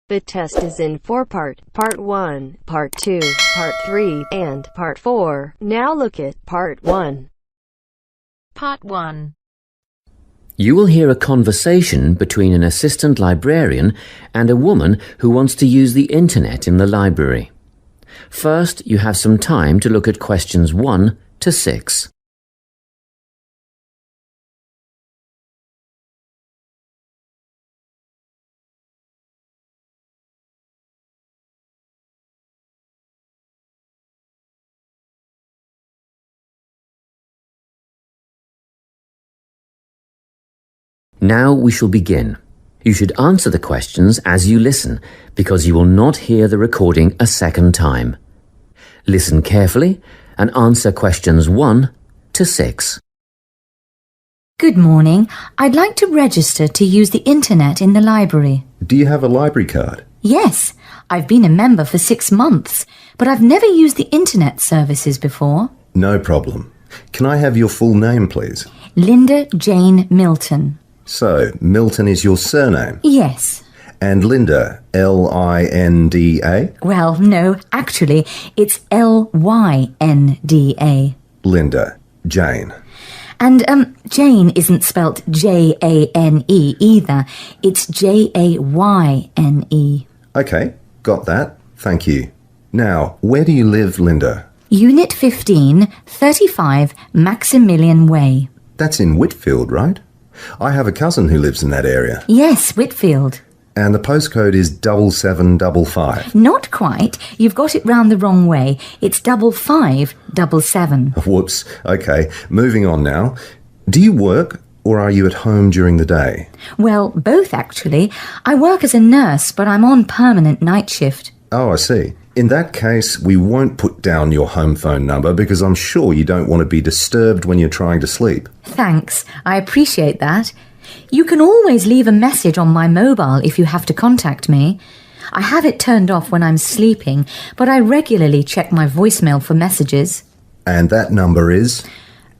The test is in 4-part, Part 1, Part 2, Part 3, and Part 4. Now look at Part 1. Part 1. You will hear a conversation between an assistant librarian and a woman who wants to use the internet in the library. First, you have some time to look at questions 1 to 6. Now we shall begin. You should answer the questions as you listen, because you will not hear the recording a second time. Listen carefully and answer questions 1 to 6. Good morning. I'd like to register to use the internet in the library. Do you have a library card? Yes, I've been a member for 6 months, but I've never used the internet services before. No problem. Can I have your full name, please? Linda Jane Milton. So, Milton is your surname? Yes. And Linda, L-I-N-D-A? Well, no, actually, it's L-Y-N-D-A. Linda, Jane. And, Jane isn't spelt J-A-N-E either. It's J-A-Y-N-E. Okay, got that. Thank you. Now, where do you live, Linda? Unit 15, 35 Maximilian Way. That's in Whitfield, right? I have a cousin who lives in that area. Yes, Whitfield. And the postcode is 7755. Not quite. You've got it round the wrong way. It's 5577. Whoops. Okay, moving on now. Do you work or are you at home during the day? Well, both actually. I work as a nurse, but I'm on permanent night shift. Oh, I see. In that case, we won't put down your home phone number because I'm sure you don't want to be disturbed when you're trying to sleep. Thanks. I appreciate that. You can always leave a message on my mobile if you have to contact me. I have it turned off when I'm sleeping, but I regularly check my voicemail for messages. And that number is?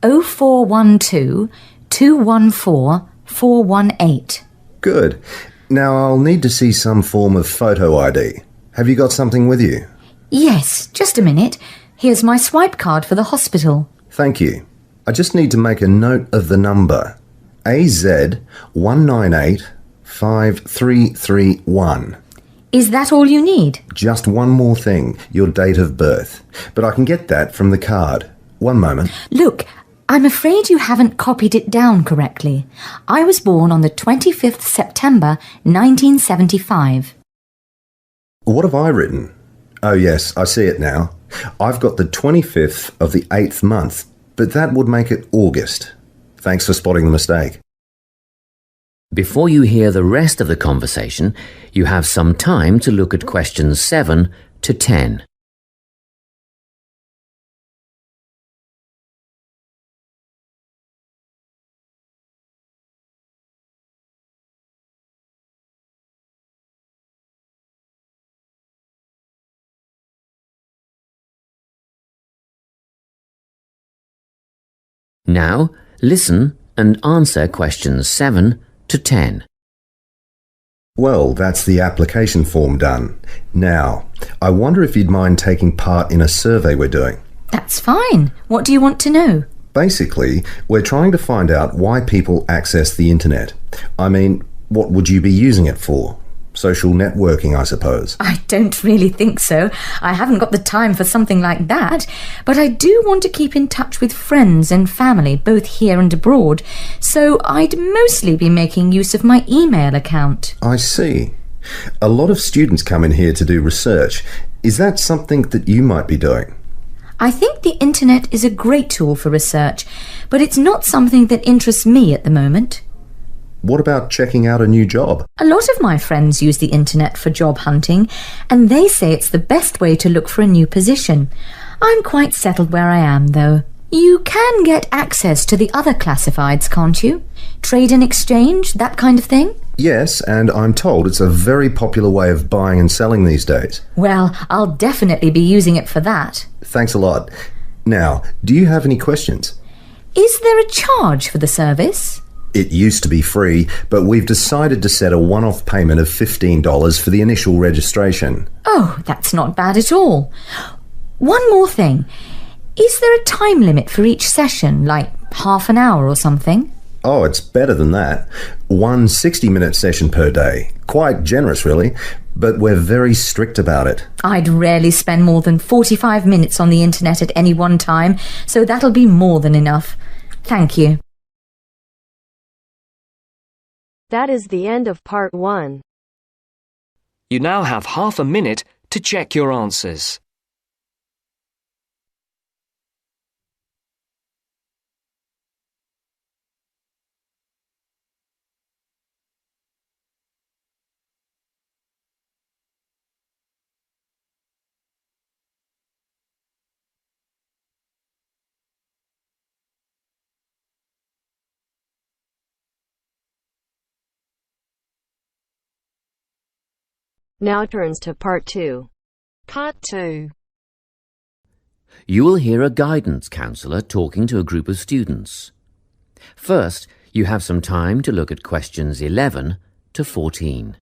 0412 214 418. Good. Now I'll need to see some form of photo ID. Have you got something with you? Yes, just a minute. Here's my swipe card for the hospital. Thank you. I just need to make a note of the number. AZ1985331. Is that all you need? Just one more thing, your date of birth. But I can get that from the card. One moment. Look, I'm afraid you haven't copied it down correctly. I was born on the 25th September 1975. What have I written? Oh yes, I see it now. I've got the 25th of the 8th month, but that would make it August. Thanks for spotting the mistake. Before you hear the rest of the conversation, you have some time to look at questions 7 to 10. Now, listen and answer questions 7 to 10. Well, that's the application form done. Now, I wonder if you'd mind taking part in a survey we're doing. That's fine. What do you want to know? Basically, we're trying to find out why people access the internet. I mean, what would you be using it for? Social networking, I suppose. I don't really think so. I haven't got the time for something like that. But I do want to keep in touch with friends and family, both here and abroad. So I'd mostly be making use of my email account. I see. A lot of students come in here to do research. Is that something that you might be doing? I think the internet is a great tool for research, but it's not something that interests me at the moment. What about checking out a new job? A lot of my friends use the internet for job hunting, and they say it's the best way to look for a new position. I'm quite settled where I am, though. You can get access to the other classifieds, can't you? Trade and exchange, that kind of thing? Yes, and I'm told it's a very popular way of buying and selling these days. Well, I'll definitely be using it for that. Thanks a lot. Now, do you have any questions? Is there a charge for the service? It used to be free, but we've decided to set a one-off payment of $15 for the initial registration. Oh, that's not bad at all. One more thing. Is there a time limit for each session, like half an hour or something? Oh, it's better than that. One 60-minute session per day. Quite generous, really, but we're very strict about it. I'd rarely spend more than 45 minutes on the internet at any one time, so that'll be more than enough. Thank you. That is the end of part 1. You now have half a minute to check your answers. Now turns to part 2. Part 2. You will hear a guidance counsellor talking to a group of students. First, you have some time to look at questions 11 to 14.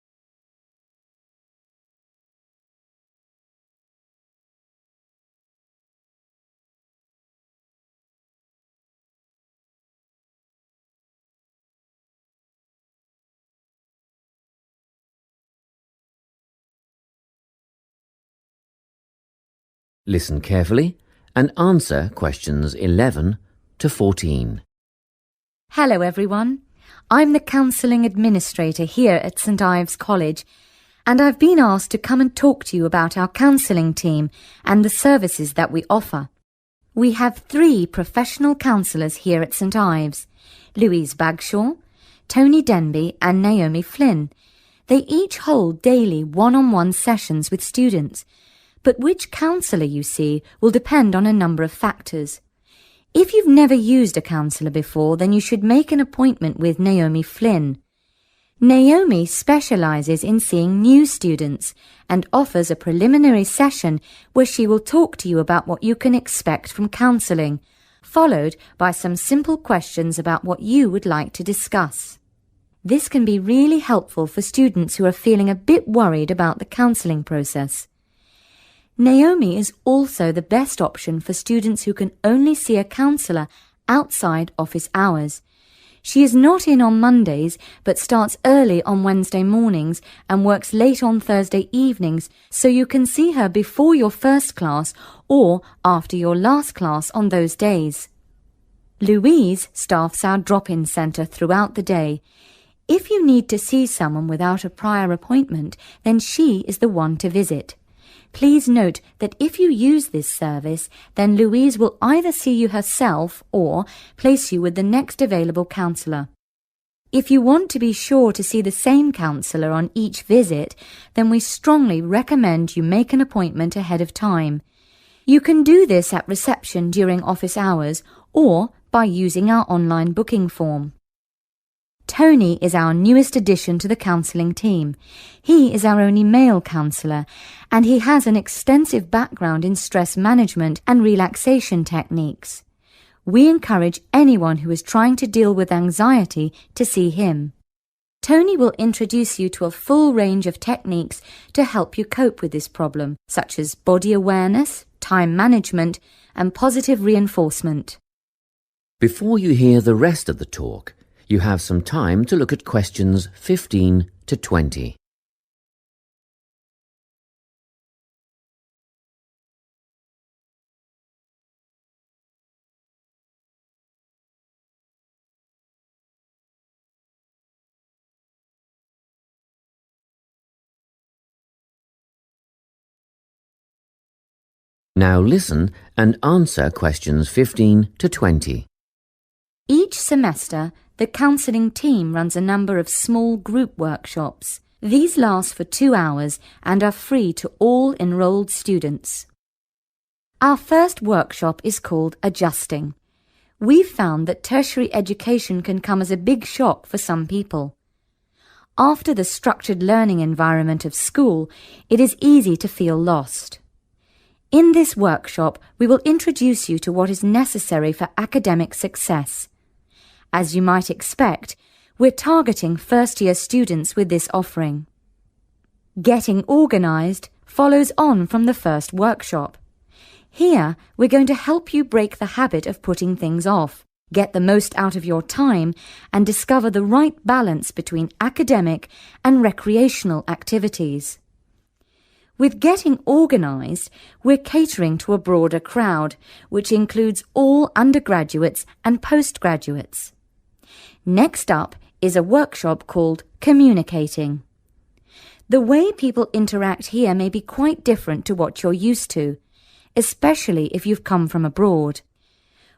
Listen carefully and answer questions 11 to 14. Hello everyone. I'm the counselling administrator here at St Ives College, and I've been asked to come and talk to you about our counselling team and the services that we offer. We have 3 professional counsellors here at St Ives: Louise Bagshaw, Tony Denby and Naomi Flynn. They each hold daily one-on-one sessions with students, but which counsellor you see will depend on a number of factors. If you've never used a counsellor before, then you should make an appointment with Naomi Flynn. Naomi specialises in seeing new students and offers a preliminary session where she will talk to you about what you can expect from counselling, followed by some simple questions about what you would like to discuss. This can be really helpful for students who are feeling a bit worried about the counselling process. Naomi is also the best option for students who can only see a counsellor outside office hours. She is not in on Mondays, but starts early on Wednesday mornings and works late on Thursday evenings, so you can see her before your first class or after your last class on those days. Louise staffs our drop-in centre throughout the day. If you need to see someone without a prior appointment, then she is the one to visit. Please note that if you use this service, then Louise will either see you herself or place you with the next available counsellor. If you want to be sure to see the same counsellor on each visit, then we strongly recommend you make an appointment ahead of time. You can do this at reception during office hours or by using our online booking form. Tony is our newest addition to the counselling team. He is our only male counsellor, and he has an extensive background in stress management and relaxation techniques. We encourage anyone who is trying to deal with anxiety to see him. Tony will introduce you to a full range of techniques to help you cope with this problem, such as body awareness, time management, and positive reinforcement. Before you hear the rest of the talk, you have some time to look at questions 15 to 20. Now listen and answer questions 15 to 20. Each semester, the counselling team runs a number of small group workshops. These last for 2 hours and are free to all enrolled students. Our first workshop is called Adjusting. We've found that tertiary education can come as a big shock for some people. After the structured learning environment of school, it is easy to feel lost. In this workshop, we will introduce you to what is necessary for academic success. As you might expect, we're targeting first-year students with this offering. Getting organised follows on from the first workshop. Here, we're going to help you break the habit of putting things off, get the most out of your time, and discover the right balance between academic and recreational activities. With Getting Organised, we're catering to a broader crowd, which includes all undergraduates and postgraduates. Next up is a workshop called Communicating. The way people interact here may be quite different to what you're used to, especially if you've come from abroad.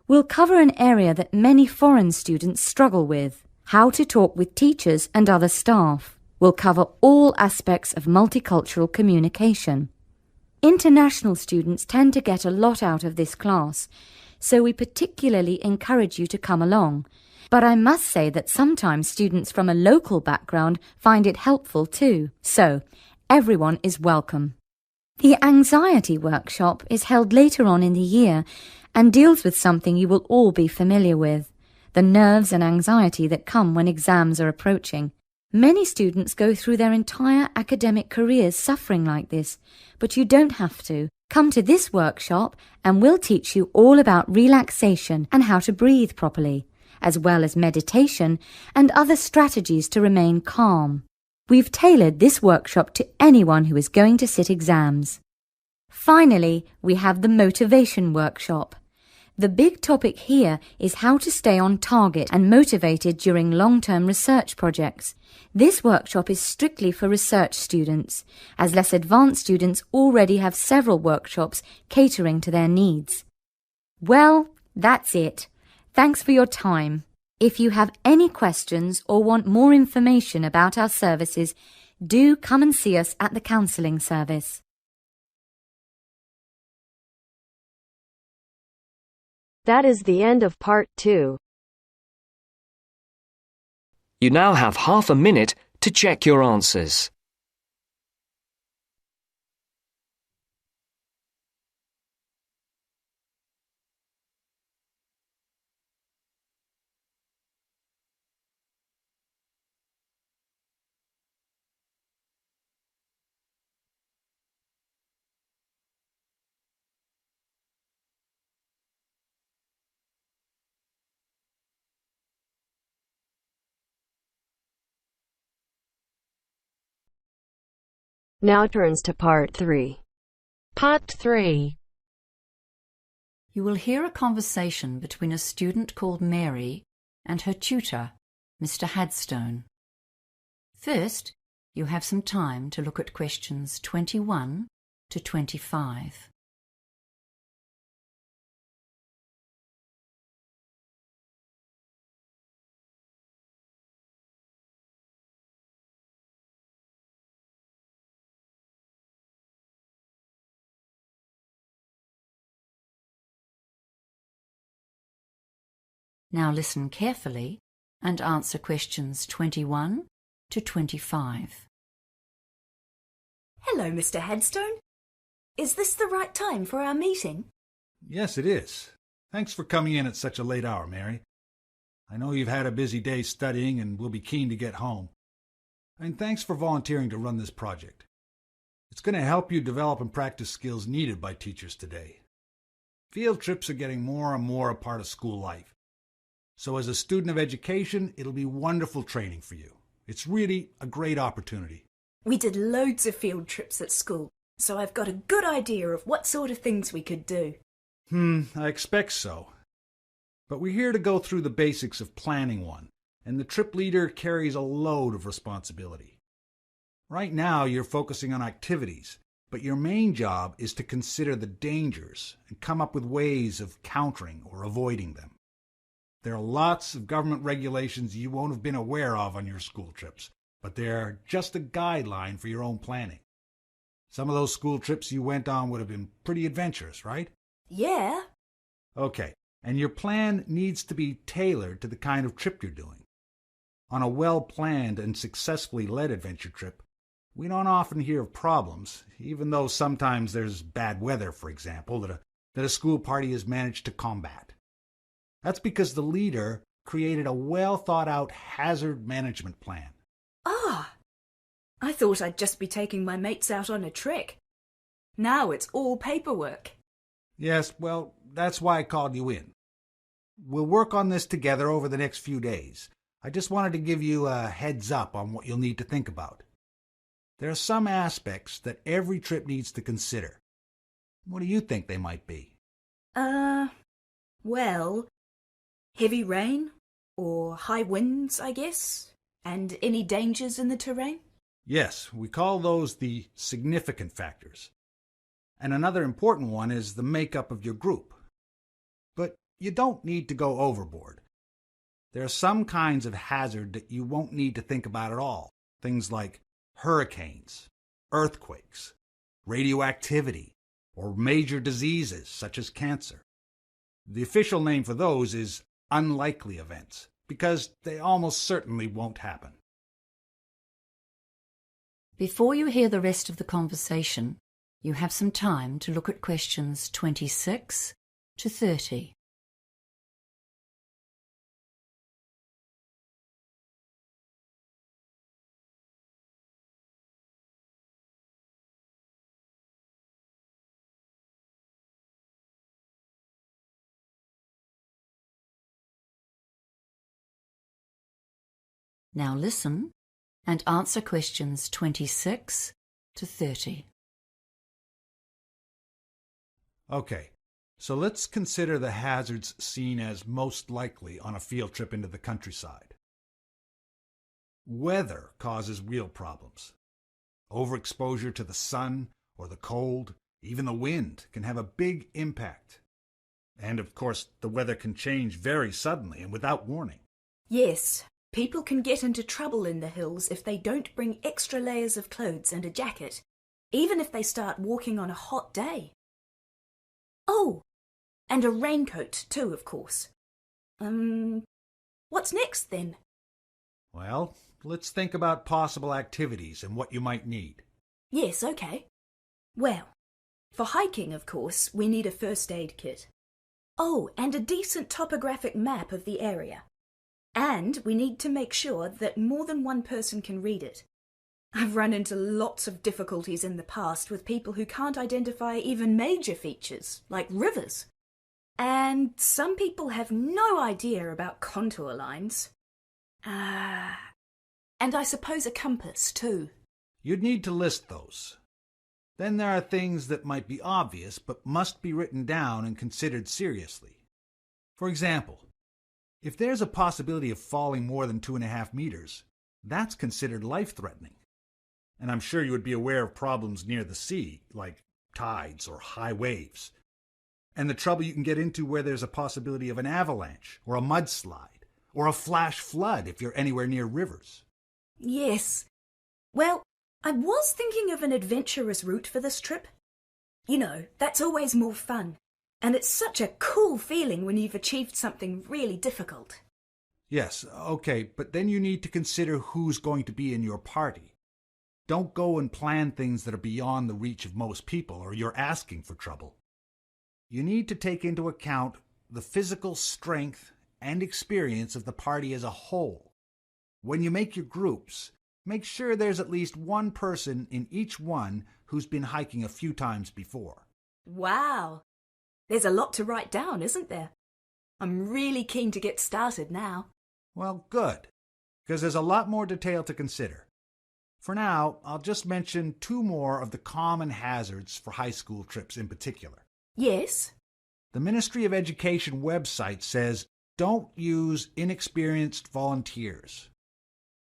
We'll cover an area that many foreign students struggle with: how to talk with teachers and other staff. We'll cover all aspects of multicultural communication. International students tend to get a lot out of this class, so we particularly encourage you to come along. But I must say that sometimes students from a local background find it helpful too, so everyone is welcome. The anxiety workshop is held later on in the year and deals with something you will all be familiar with: the nerves and anxiety that come when exams are approaching. Many students go through their entire academic careers suffering like this, but you don't have to. Come to this workshop and we'll teach you all about relaxation and how to breathe properly, as well as meditation and other strategies to remain calm. We've tailored this workshop to anyone who is going to sit exams. Finally, we have the motivation workshop. The big topic here is how to stay on target and motivated during long-term research projects. This workshop is strictly for research students, as less advanced students already have several workshops catering to their needs. Well, that's it. Thanks for your time. If you have any questions or want more information about our services, do come and see us at the counselling service. That is the end of part 2. You now have half a minute to check your answers. Now turns to part 3. Part 3. You will hear a conversation between a student called Mary and her tutor, Mr. Hadstone. First, you have some time to look at questions 21 to 25. Now listen carefully and answer questions 21 to 25. Hello, Mr. Headstone. Is this the right time for our meeting? Yes, it is. Thanks for coming in at such a late hour, Mary. I know you've had a busy day studying and will be keen to get home. And thanks for volunteering to run this project. It's going to help you develop and practice skills needed by teachers today. Field trips are getting more and more a part of school life. So as a student of education, it'll be wonderful training for you. It's really a great opportunity. We did loads of field trips at school, so I've got a good idea of what sort of things we could do. I expect so. But we're here to go through the basics of planning one, and the trip leader carries a load of responsibility. Right now, you're focusing on activities, but your main job is to consider the dangers and come up with ways of countering or avoiding them. There are lots of government regulations you won't have been aware of on your school trips, but they're just a guideline for your own planning. Some of those school trips you went on would have been pretty adventurous, right? Yeah. Okay, and your plan needs to be tailored to the kind of trip you're doing. On a well-planned and successfully led adventure trip, we don't often hear of problems, even though sometimes there's bad weather, for example, that a school party has managed to combat. That's because the leader created a well-thought-out hazard management plan. Ah, I thought I'd just be taking my mates out on a trek. Now it's all paperwork. Yes, well, that's why I called you in. We'll work on this together over the next few days. I just wanted to give you a heads up on what you'll need to think about. There are some aspects that every trip needs to consider. What do you think they might be? Well, heavy rain or high winds, I guess, and any dangers in the terrain? Yes, we call those the significant factors. And another important one is the makeup of your group. But you don't need to go overboard. There are some kinds of hazard that you won't need to think about at all. Things like hurricanes, earthquakes, radioactivity, or major diseases such as cancer. The official name for those is unlikely events, because they almost certainly won't happen. Before you hear the rest of the conversation, you have some time to look at questions 26 to 30. Now listen and answer questions 26 to 30. Okay, so let's consider the hazards seen as most likely on a field trip into the countryside. Weather causes real problems. Overexposure to the sun or the cold, even the wind, can have a big impact. And of course, the weather can change very suddenly and without warning. Yes, people can get into trouble in the hills if they don't bring extra layers of clothes and a jacket, even if they start walking on a hot day. Oh, and a raincoat too, of course. What's next then? Well, let's think about possible activities and what you might need. Yes, okay. Well, for hiking, of course, we need a first aid kit. Oh, and a decent topographic map of the area. And we need to make sure that more than one person can read it. I've run into lots of difficulties in the past with people who can't identify even major features, like rivers. And some people have no idea about contour lines. And I suppose a compass, too. You'd need to list those. Then there are things that might be obvious but must be written down and considered seriously. For example, if there's a possibility of falling more than 2.5 meters, that's considered life-threatening. And I'm sure you would be aware of problems near the sea, like tides or high waves. And the trouble you can get into where there's a possibility of an avalanche or a mudslide or a flash flood if you're anywhere near rivers. Yes. Well, I was thinking of an adventurous route for this trip. You know, that's always more fun. And it's such a cool feeling when you've achieved something really difficult. Yes, okay, but then you need to consider who's going to be in your party. Don't go and plan things that are beyond the reach of most people, or you're asking for trouble. You need to take into account the physical strength and experience of the party as a whole. When you make your groups, make sure there's at least one person in each one who's been hiking a few times before. Wow! There's a lot to write down, isn't there? I'm really keen to get started now. Well, good, because there's a lot more detail to consider. For now, I'll just mention 2 more of the common hazards for high school trips in particular. Yes? The Ministry of Education website says don't use inexperienced volunteers.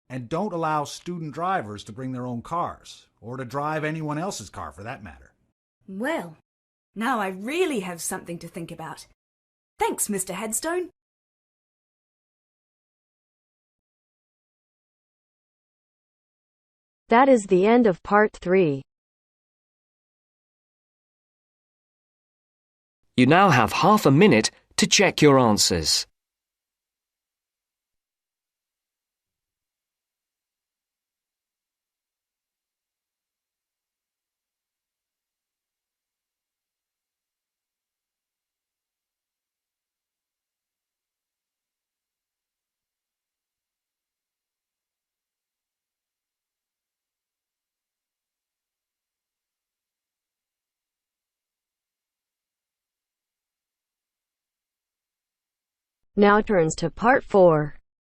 And don't allow student drivers to bring their own cars, or to drive anyone else's car for that matter. Well, now I really have something to think about. Thanks, Mr. Headstone. That is the end of part 3. You now have half a minute to check your answers. Now turns to Part 4.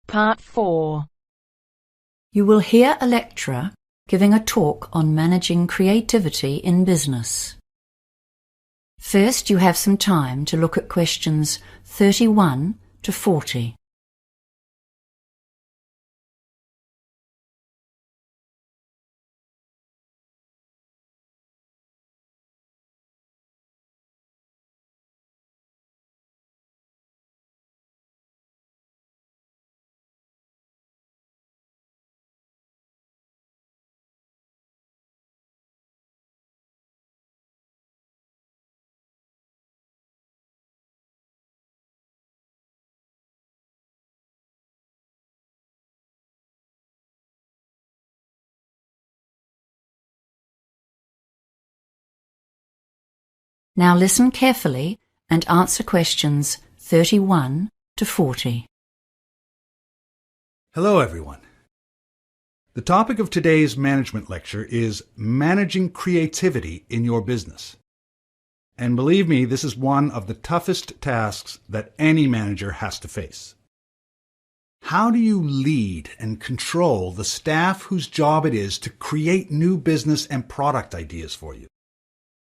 Part 4. You will hear a lecturer giving a talk on managing creativity in business. First, you have some time to look at questions 31 to 40. Now listen carefully and answer questions 31 to 40. Hello, everyone. The topic of today's management lecture is managing creativity in your business. And believe me, this is one of the toughest tasks that any manager has to face. How do you lead and control the staff whose job it is to create new business and product ideas for you?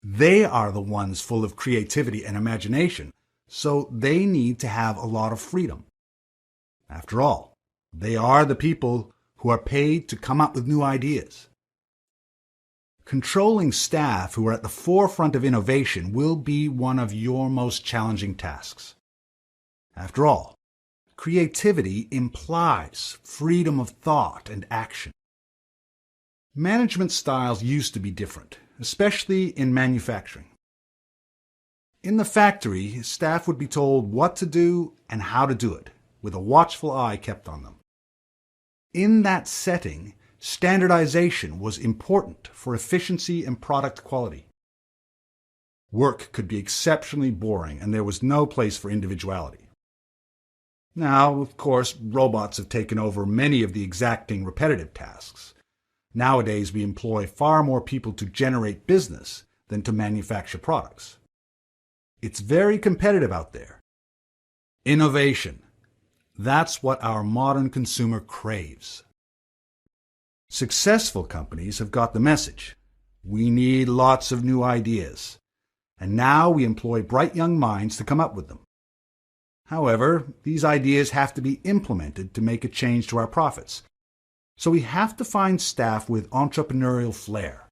They are the ones full of creativity and imagination, so they need to have a lot of freedom. After all, they are the people who are paid to come up with new ideas. Controlling staff who are at the forefront of innovation will be one of your most challenging tasks. After all, creativity implies freedom of thought and action. Management styles used to be different, especially in manufacturing. In the factory, staff would be told what to do and how to do it, with a watchful eye kept on them. In that setting, standardization was important for efficiency and product quality. Work could be exceptionally boring, and there was no place for individuality. Now, of course, robots have taken over many of the exacting repetitive tasks. Nowadays, we employ far more people to generate business than to manufacture products. It's very competitive out there. Innovation. That's what our modern consumer craves. Successful companies have got the message. We need lots of new ideas. And now we employ bright young minds to come up with them. However, these ideas have to be implemented to make a change to our profits. So we have to find staff with entrepreneurial flair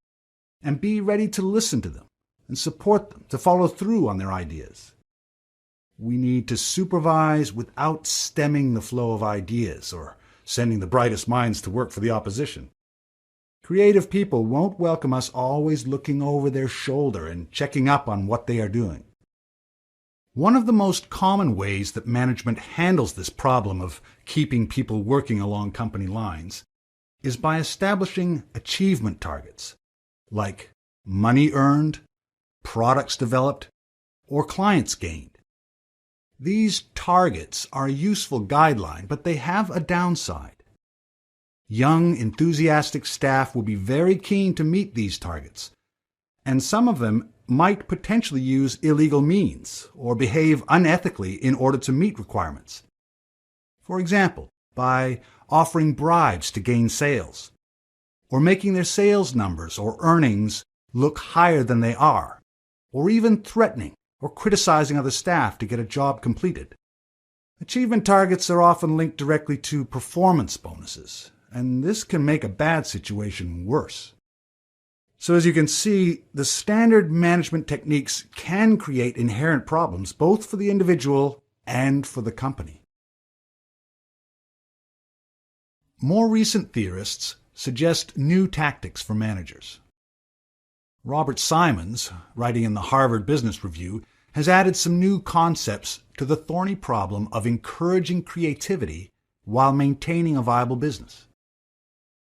and be ready to listen to them and support them to follow through on their ideas. We need to supervise without stemming the flow of ideas or sending the brightest minds to work for the opposition. Creative people won't welcome us always looking over their shoulder and checking up on what they are doing. One of the most common ways that management handles this problem of keeping people working along company lines is by establishing achievement targets, like money earned, products developed, or clients gained. These targets are a useful guideline, but they have a downside. Young, enthusiastic staff will be very keen to meet these targets, and some of them might potentially use illegal means or behave unethically in order to meet requirements. For example, by offering bribes to gain sales, or making their sales numbers or earnings look higher than they are, or even threatening or criticizing other staff to get a job completed. Achievement targets are often linked directly to performance bonuses, and this can make a bad situation worse. So as you can see, the standard management techniques can create inherent problems both for the individual and for the company. More recent theorists suggest new tactics for managers. Robert Simons, writing in the Harvard Business Review, has added some new concepts to the thorny problem of encouraging creativity while maintaining a viable business.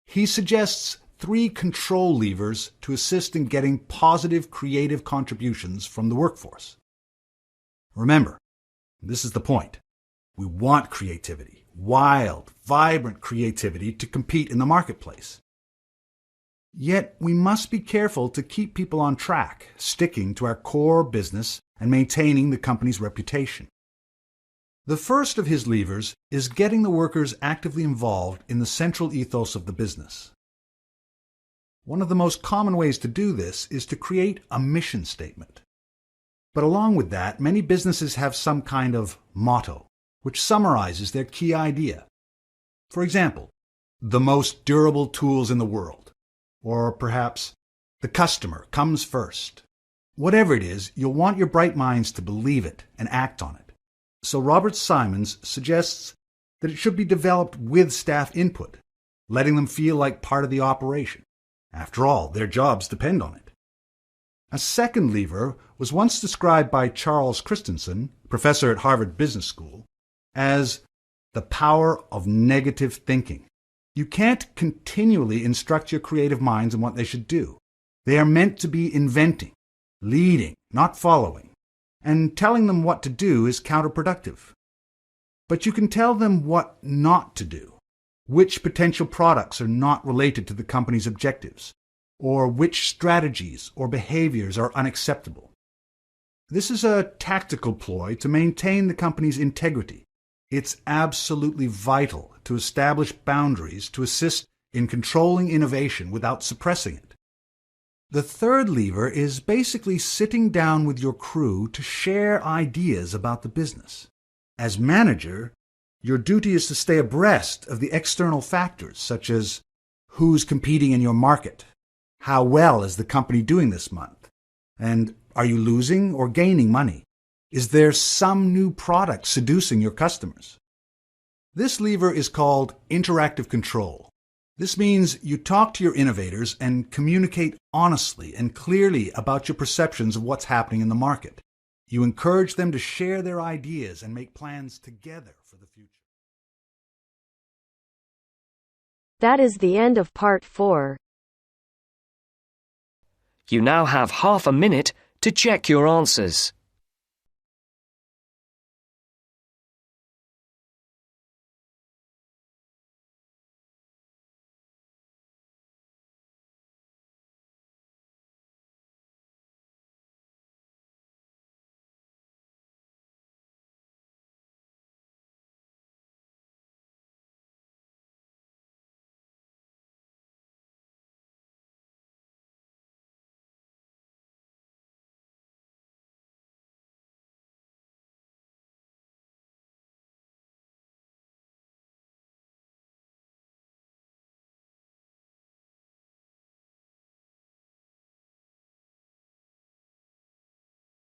He suggests 3 control levers to assist in getting positive creative contributions from the workforce. Remember, this is the point. We want creativity, wild, vibrant creativity to compete in the marketplace. Yet we must be careful to keep people on track, sticking to our core business and maintaining the company's reputation. The first of his levers is getting the workers actively involved in the central ethos of the business. One of the most common ways to do this is to create a mission statement. But along with that, many businesses have some kind of motto, which summarizes their key idea. For example, the most durable tools in the world, or perhaps the customer comes first. Whatever it is, you'll want your bright minds to believe it and act on it. So Robert Simons suggests that it should be developed with staff input, letting them feel like part of the operation. After all, their jobs depend on it. A second lever was once described by Charles Christensen, professor at Harvard Business School, as the power of negative thinking. You can't continually instruct your creative minds on what they should do. They are meant to be inventing, leading, not following, and telling them what to do is counterproductive. But you can tell them what not to do, which potential products are not related to the company's objectives, or which strategies or behaviors are unacceptable. This is a tactical ploy to maintain the company's integrity. It's absolutely vital to establish boundaries to assist in controlling innovation without suppressing it. The third lever is basically sitting down with your crew to share ideas about the business. As manager, your duty is to stay abreast of the external factors, such as who's competing in your market, how well is the company doing this month, and are you losing or gaining money? Is there some new product seducing your customers? This lever is called interactive control. This means you talk to your innovators and communicate honestly and clearly about your perceptions of what's happening in the market. You encourage them to share their ideas and make plans together for the future. That is the end of part 4. You now have half a minute to check your answers.